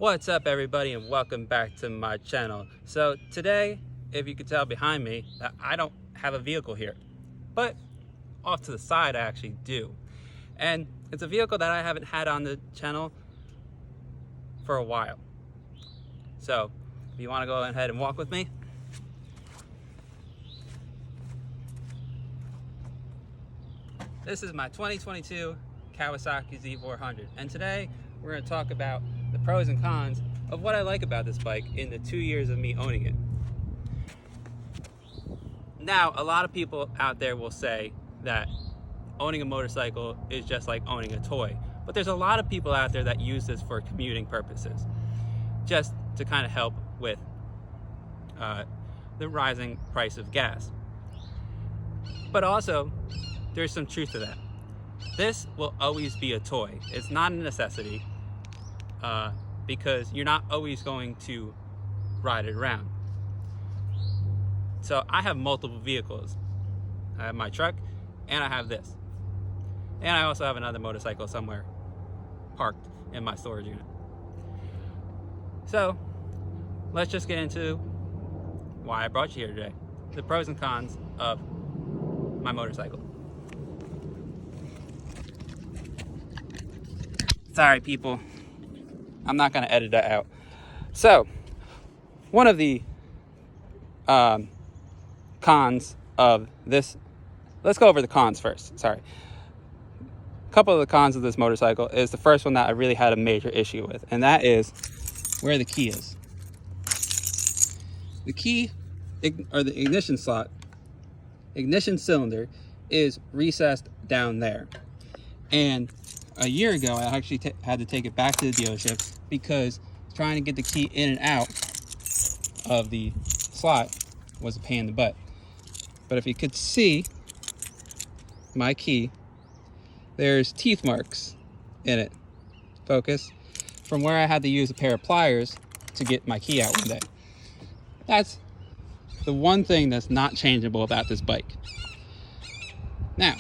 What's up, everybody, and welcome back to my channel. So today, if you can tell behind me, that I don't have a vehicle here, but off to the side I actually do. And it's a vehicle that I haven't had on the channel for a while. So if you want to go ahead and walk with me. This is my 2022 Kawasaki Z400, and today we're going to talk about the pros and cons of what I like about this bike in the 2 years of me owning it. Now, a lot of people out there will say that owning a motorcycle is just like owning a toy, but there's a lot of people out there that use this for commuting purposes, just to kind of help with the rising price of gas. But also, there's some truth to that. This will always be a toy. It's not a necessity, because you're not always going to ride it around. So I have multiple vehicles. I have my truck, and I have this. And I also have another motorcycle somewhere parked in my storage unit. So let's just get into why I brought you here today. The pros and cons of my motorcycle. Sorry, people. I'm not going to edit that out. So, one of the cons of this, let's go over the cons first. Sorry. A couple of the cons of this motorcycle is the first one that I really had a major issue with, and that is where the key is. The key, or the ignition slot, ignition cylinder, is recessed down there. And a year ago, I actually had to take it back to the dealership because trying to get the key in and out of the slot was a pain in the butt. But if you could see my key, there's teeth marks in it. Focus. From where I had to use a pair of pliers to get my key out one day. That's the one thing that's not changeable about this bike. Now,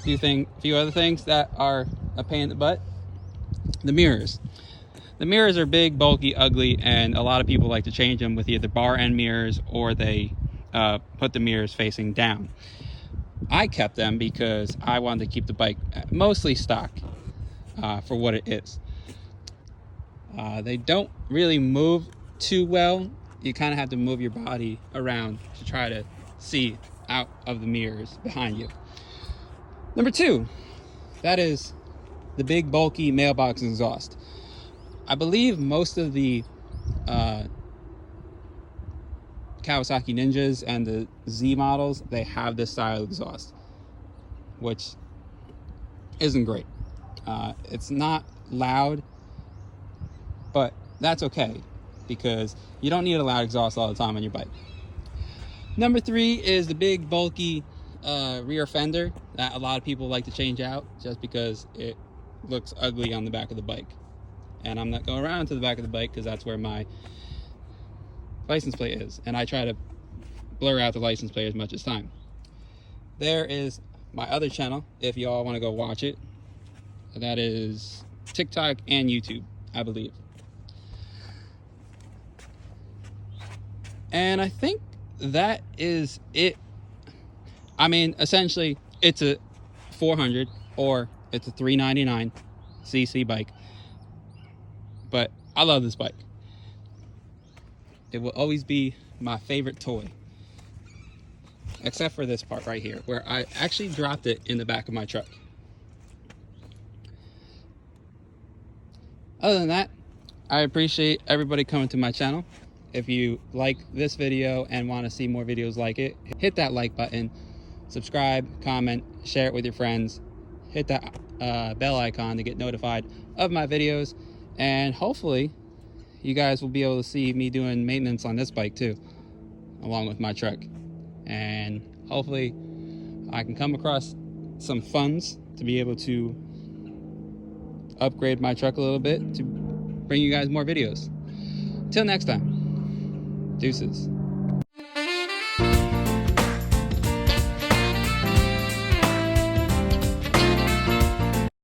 a few other things that are a pain in the butt. The mirrors. The mirrors are big, bulky, ugly, and a lot of people like to change them with either bar end mirrors or they put the mirrors facing down. I kept them because I wanted to keep the bike mostly stock for what it is. They don't really move too well. You kind of have to move your body around to try to see out of the mirrors behind you. Number two, that is the big bulky mailbox exhaust. I believe most of the Kawasaki Ninjas and the Z models, they have this style of exhaust, which isn't great. It's not loud, but that's okay because you don't need a loud exhaust all the time on your bike. Number three is the big bulky rear fender that a lot of people like to change out just because it looks ugly on the back of the bike. And I'm not going around to the back of the bike because that's where my license plate is, and I try to blur out the license plate as much as time. There is my other channel if you all want to go watch it. That is TikTok and YouTube, I believe. And I think that is it. I mean, essentially, it's a 400 or it's a 399 cc bike. But I love this bike. It will always be my favorite toy. Except for this part right here, where I actually dropped it in the back of my truck. Other than that, I appreciate everybody coming to my channel. If you like this video and want to see more videos like it, hit that like button. Subscribe, comment, share it with your friends, hit that bell icon to get notified of my videos, and hopefully you guys will be able to see me doing maintenance on this bike too, along with my truck. And hopefully I can come across some funds to be able to upgrade my truck a little bit to bring you guys more videos. Till next time, deuces.